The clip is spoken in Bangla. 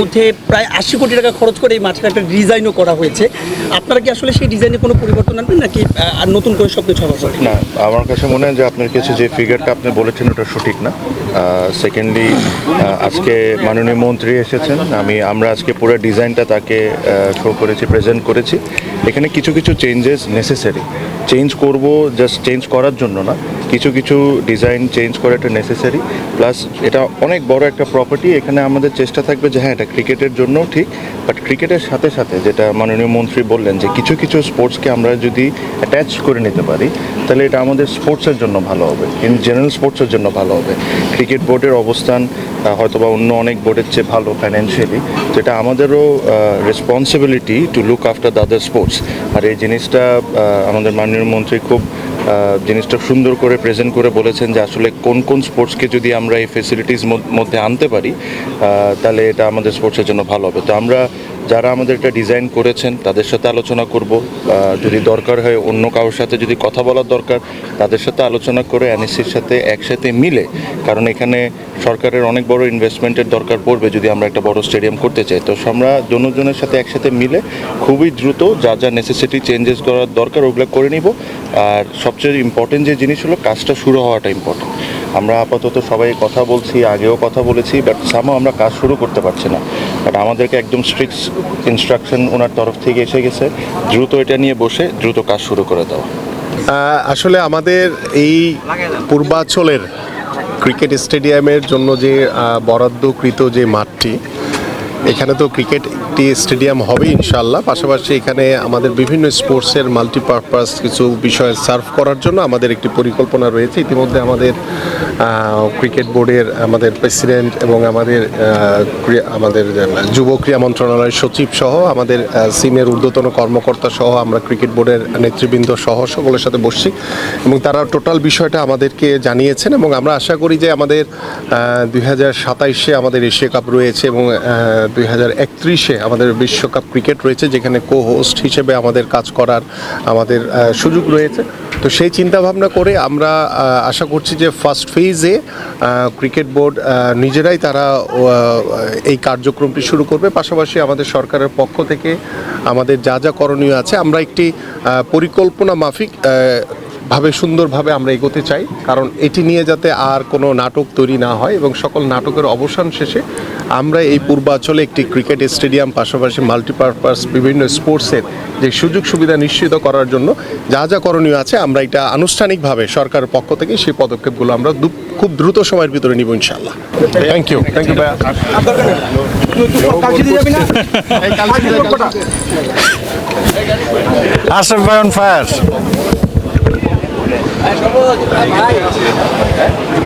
মধ্যে প্রায় ৮০ কোটি টাকা খরচ করে এই মাঠের একটা ডিজাইনও করা হয়েছে। আপনারা কি আসলে সেই ডিজাইনে কোনো পরিবর্তন আনবেন নাকি আর নতুন করে সব কিছু হবে? না, আমার কাছে মনে হয় যে আপনার কাছে যে ফিগারটা আপনি বলেছেন ওটা সঠিক না। সেকেন্ডলি, আজকে মাননীয় মন্ত্রী এসেছেন, আমরা আজকে পুরো ডিজাইনটা তাকে শো করেছি, প্রেজেন্ট করেছি। এখানে কিছু কিছু চেঞ্জেস নেসেসারি, চেঞ্জ করব জাস্ট চেঞ্জ করার জন্য না, কিছু কিছু ডিজাইন চেঞ্জ করাটা নেসেসারি। প্লাস এটা অনেক বড় একটা প্রপার্টি, এখানে আমাদের চেষ্টা থাকবে যে হ্যাঁ এটা ক্রিকেটের জন্য ঠিক, বাট ক্রিকেটের সাথে সাথে যেটা মাননীয় মন্ত্রী বললেন যে কিছু কিছু স্পোর্টসকে আমরা যদি অ্যাটাচ করে নিতে পারি তাহলে এটা আমাদের স্পোর্টসের জন্য ভালো হবে, ইন জেনারেল স্পোর্টসের জন্য ভালো হবে। ক্রিকেট বোর্ডের অবস্থান হয়তোবা অন্য অনেক বোর্ডের চেয়ে ভালো ফাইন্যান্সিয়ালি, যেটা আমাদেরও responsibility to look after the other sports. আর এই জিনিসটা আমাদের মাননীয় মন্ত্রী খুব জিনিসটা সুন্দর করে প্রেজেন্ট করে বলেছেন যে আসলে কোন কোন স্পোর্টসকে যদি আমরা এই ফেসিলিটিস মধ্যে আনতে পারি তাহলে এটা আমাদের স্পোর্টসের জন্য ভালো হবে। তো আমরা যারা আমাদের এটা ডিজাইন করেছেন তাদের সাথে আলোচনা করব, যদি দরকার হয় অন্য কারোর সাথে যদি কথা বলার দরকার তাদের সাথে আলোচনা করে এনএসসির সাথে একসাথে মিলে, কারণ এখানে সরকারের অনেক বড় ইনভেস্টমেন্টের দরকার পড়বে যদি আমরা একটা বড় স্টেডিয়াম করতে চাই। তো আমরা জনের সাথে একসাথে মিলে খুবই দ্রুত যা যা নেসেসিটি চেঞ্জেস করার দরকার ওগুলো করে নিব। আর সবচেয়ে ইম্পর্টেন্ট যে জিনিস হলো কাজটা শুরু হওয়াটা ইম্পর্টেন্ট। আমরা আপাতত সবাই কথা বলছি, আগেও কথা বলেছি, বাট সামও আমরা কাজ শুরু করতে পারছি না। বাট আমাদেরকে একদম স্ট্রিক্ট ইনস্ট্রাকশন ওনার তরফ থেকে এসে গেছে, দ্রুত এটা নিয়ে বসে দ্রুত কাজ শুরু করে দেওয়া। আসলে আমাদের এই পূর্বাঞ্চলের ক্রিকেট স্টেডিয়ামের জন্য যে বরাদ্দকৃত যে মাঠটি, এখানে তো ক্রিকেট একটি স্টেডিয়াম হবে ইনশাআল্লাহ। পাশাপাশি এখানে আমাদের বিভিন্ন স্পোর্টসের মাল্টিপারপাস কিছু বিষয় সার্ভ করার জন্য আমাদের একটি পরিকল্পনা রয়েছে। ইতিমধ্যে আমাদের ক্রিকেট বোর্ডের আমাদের প্রেসিডেন্ট এবং আমাদের যুব ক্রীড়া মন্ত্রণালয়ের সচিব সহ আমাদের সিমের ঊর্ধ্বতন কর্মকর্তা সহ আমরা ক্রিকেট বোর্ডের নেতৃবৃন্দ সহ সকলের সাথে বসছি এবং তারা টোটাল বিষয়টা আমাদেরকে জানিয়েছেন। এবং আমরা আশা করি যে আমাদের 2027-এ আমাদের এশিয়া কাপ রয়েছে এবং 2031-এ আমাদের বিশ্বকাপ ক্রিকেট রয়েছে, যেখানে কো হোস্ট হিসেবে আমাদের কাজ করার আমাদের সুযোগ রয়েছে। তো সেই চিন্তাভাবনা করে আমরা আশা করছি যে ফার্স্ট ফেজে ক্রিকেট বোর্ড নিজেরাই তারা এই কার্যক্রমটি শুরু করবে। পাশাপাশি আমাদের সরকারের পক্ষ থেকে আমাদের যা যা করণীয় আছে আমরা একটি পরিকল্পনা মাফিক ভাবে সুন্দরভাবে আমরা এগোতে চাই, কারণ এটি নিয়ে যাতে আর কোনো নাটক তৈরি না হয় এবং সকল নাটকের অবসান শেষে আমরা এই পূর্বাঞ্চলে একটি ক্রিকেট স্টেডিয়াম পাশাপাশি মাল্টিপারপাস বিভিন্ন স্পোর্টসের যে সুযোগ সুবিধা নিশ্চিত করার জন্য যা যা করণীয় আছে আমরা এটা আনুষ্ঠানিকভাবে সরকারের পক্ষ থেকে সেই পদক্ষেপগুলো আমরা খুব দ্রুত সময়ের ভিতরে নিব ইনশাআল্লাহ। থ্যাংক ইউ ভাইয়া। আশরাফ ভাই অন ফায়ার।